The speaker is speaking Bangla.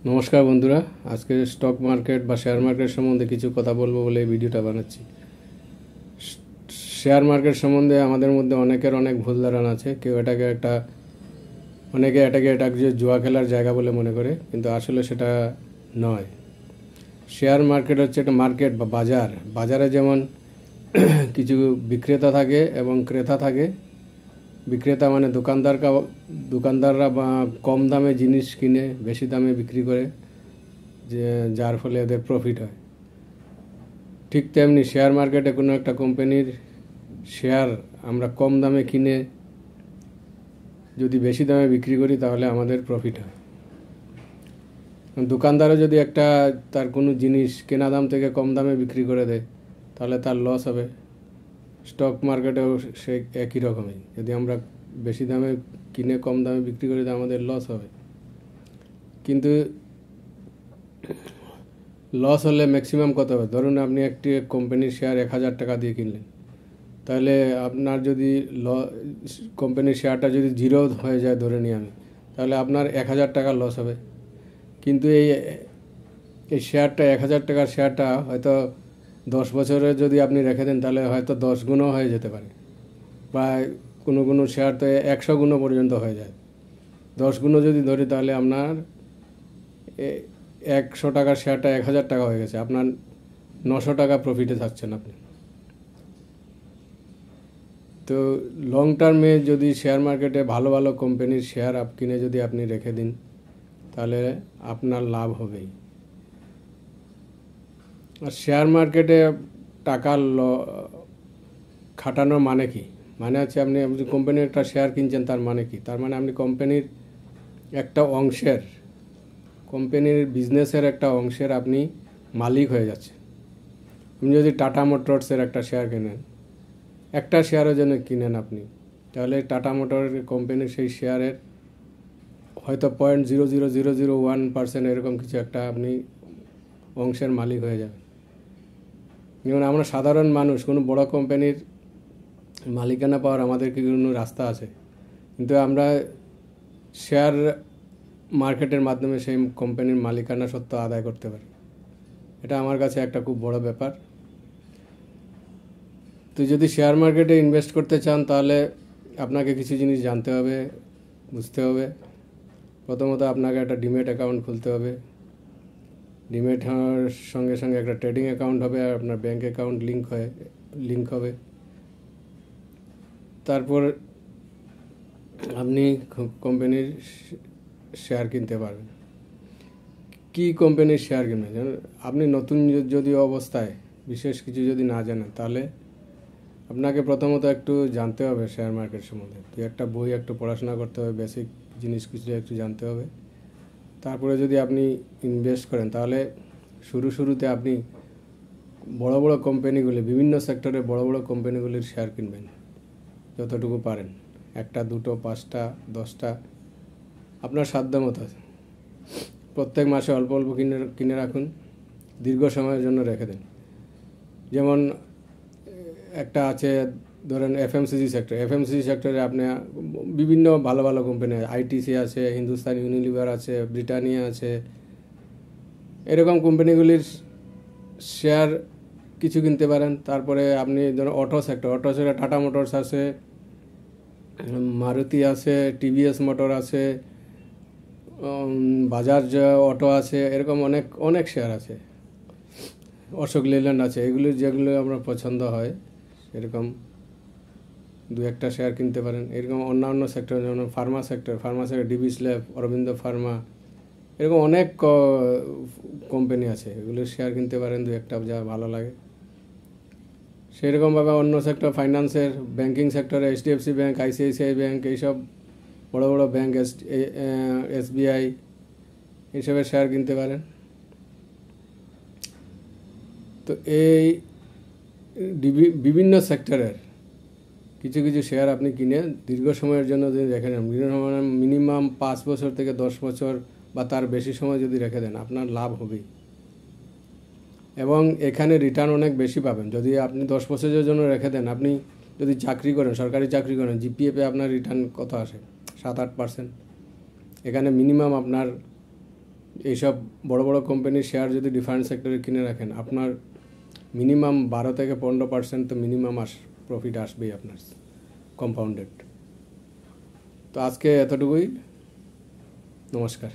নমস্কার বন্ধুরা, আজকে স্টক মার্কেট বা শেয়ার মার্কেট সম্বন্ধে কিছু কথা বলবো বলে এই ভিডিওটা বানাচ্ছি। শেয়ার মার্কেট সম্বন্ধে আমাদের মধ্যে অনেকের অনেক ভুল ধারণা আছে। অনেকে এটাকে যে জুয়া খেলার জায়গা বলে মনে করে, কিন্তু আসলে সেটা নয়। শেয়ার মার্কেট হচ্ছে একটা মার্কেট বা বাজার। বাজারে যেমন কিছু বিক্রেতা থাকে এবং ক্রেতা থাকে। বিক্রেতা মানে দোকানদাররা বা কম দামে জিনিস কিনে বেশি দামে বিক্রি করে, যার ফলে এদের প্রফিট হয়। ঠিক তেমনি শেয়ার মার্কেটে কোনো একটা কোম্পানির শেয়ার আমরা কম দামে কিনে যদি বেশি দামে বিক্রি করি তাহলে আমাদের প্রফিট হয়। দোকানদারও যদি তার কোনো জিনিস কেনা দাম থেকে কম দামে বিক্রি করে দেয় তাহলে তার লস হবে। স্টক মার্কেটেও সে একই রকমই, যদি আমরা বেশি দামে কিনে কম দামে বিক্রি করি তো আমাদের লস হবে। কিন্তু লস হলে ম্যাক্সিমাম কত হবে? ধরুন আপনি একটি কোম্পানির শেয়ার 1000 টাকা দিয়ে কিনলেন, তাহলে আপনার যদি কোম্পানির শেয়ারটা যদি জিরো হয়ে যায় ধরে নিই আমি, তাহলে আপনার 1000 টাকা লস হবে। কিন্তু এই শেয়ারটা 1000 টাকার শেয়ারটা হয়তো 10 বছরে যদি আপনি রেখে দেন তাহলে হয়তো 10 গুণও হয়ে যেতে পারে, বা কোনো শেয়ার তো 100 গুণও পর্যন্ত হয়ে যায়। 10 গুণও যদি ধরি তাহলে আপনার 100 টাকার শেয়ারটা 1000 টাকা হয়ে গেছে, আপনার 900 টাকা প্রফিটে থাকছেন আপনি। তো লং টার্মে যদি শেয়ার মার্কেটে ভালো ভালো কোম্পানির শেয়ার কিনে যদি আপনি রেখে দিন তাহলে আপনার লাভ হবেই। আর শেয়ার মার্কেটে টাকা খাটানোর মানে কি? মানে হচ্ছে আপনি কোম্পানির একটা শেয়ার কিনছেন, তার মানে কি? তার মানে আপনি কোম্পানির একটা অংশের, কোম্পানির বিজনেসের একটা অংশের আপনি মালিক হয়ে যাচ্ছে। আপনি যদি টাটা মোটরসের একটা শেয়ার কেনেন, একটা শেয়ারও যেন কিনেন আপনি, তাহলে টাটা মোটর কোম্পানির সেই শেয়ারের হয়তো 0.00001% এরকম কিছু একটা আপনি অংশের মালিক হয়ে যাবেন। যেমন আমরা সাধারণ মানুষ কোনো বড় কোম্পানির মালিকানা পাওয়ার আমাদের কি কোনো রাস্তা আছে? কিন্তু আমরা শেয়ার মার্কেটের মাধ্যমে সেই কোম্পানির মালিকানা সত্ত্ব আদায় করতে পারি। এটা আমার কাছে একটা খুব বড় ব্যাপার। তো যদি শেয়ার মার্কেটে ইনভেস্ট করতে চান তাহলে আপনাকে কিছু জিনিস জানতে হবে, বুঝতে হবে। প্রথমত আপনাকে একটা ডিমেট অ্যাকাউন্ট খুলতে হবে। ডিমেট হওয়ার সঙ্গে সঙ্গে একটা ট্রেডিং অ্যাকাউন্ট হবে, আর আপনার ব্যাঙ্ক অ্যাকাউন্ট লিঙ্ক হবে। তারপর আপনি কোম্পানির শেয়ার কিনতে পারবেন। কি কোম্পানির শেয়ার কিনবেন? আপনি নতুন যদি অবস্থায় বিশেষ কিছু যদি না জানেন তাহলে আপনাকে প্রথমত একটু জানতে হবে শেয়ার মার্কেট সম্বন্ধে। একটা বই একটু পড়াশোনা করতে হবে, বেসিক জিনিস কিছু একটু জানতে হবে। তারপরে যদি আপনি ইনভেস্ট করেন তাহলে শুরুতে আপনি বড় বড় কোম্পানিগুলি, বিভিন্ন সেক্টরে বড় বড় কোম্পানিগুলির শেয়ার কিনবেন যতটুকু পারেন। 1টা 2টো 5টা 10টা আপনার সাধ্য মতো। প্রত্যেক মাসে অল্প অল্প কিনে রাখুন, দীর্ঘ সময়ের জন্য রেখে দেন। যেমন একটা আছে ধরেন এফএমসিজি সেক্টরে আপনি বিভিন্ন ভালো ভালো কোম্পানি, আইটিসি আছে, হিন্দুস্তান ইউনিলিভার আছে, ব্রিটানিয়া আছে, এরকম কোম্পানিগুলির শেয়ার কিছু কিনতে পারেন। তারপরে আপনি ধরুন অটো সেক্টরে টাটা মোটরস আছে, মারুতি আছে, টিভিএস মোটর আছে, বাজাজ অটো আছে, এরকম অনেক অনেক শেয়ার আছে। অশোক লেল্যান্ড আছে। যেগুলো আমরা পছন্দ হয় এরকম 2-1টা শেয়ার কিনতে পারেন। এরকম অন্যান্য সেক্টর যেমন pharma sector Divi's lab, Aurobindo pharma, এরকম অনেক কোম্পানি আছে, এগুলোর শেয়ার কিনতে পারেন 2-1টা যা ভালো লাগে। সেরকমভাবে অন্য সেক্টর ফাইন্যান্সের, ব্যাঙ্কিং সেক্টরে এইচডিএফসি ব্যাঙ্ক, আইসিআইসিআই ব্যাঙ্ক, এইসব বড় বড় ব্যাঙ্ক, এসবিআই, এইসবের শেয়ার কিনতে পারেন। তো এই বিভিন্ন সেক্টরের কিছু কিছু শেয়ার আপনি কিনে দীর্ঘ সময়ের জন্য যদি রেখে দেন, মিনিমাম 5 বছর থেকে 10 বছর বা তার বেশি সময় যদি রেখে দেন, আপনার লাভ হবেই। এবং এখানে রিটার্ন অনেক বেশি পাবেন। যদি আপনি 10 বছরের জন্য রেখে দেন, আপনি যদি চাকরি করেন, সরকারি চাকরি করেন, জিপিএফে আপনার রিটার্ন কত আসে? 7-8%। এখানে মিনিমাম আপনার এইসব বড় বড় কোম্পানির শেয়ার যদি ডিফারেন্ট সেক্টরে কিনে রাখেন, আপনার মিনিমাম 12 থেকে 15% তো মিনিমাম প্রফিট আসবেই আপনার, কম্পাউন্ডেড। তো আজকে এতটুকুই, নমস্কার।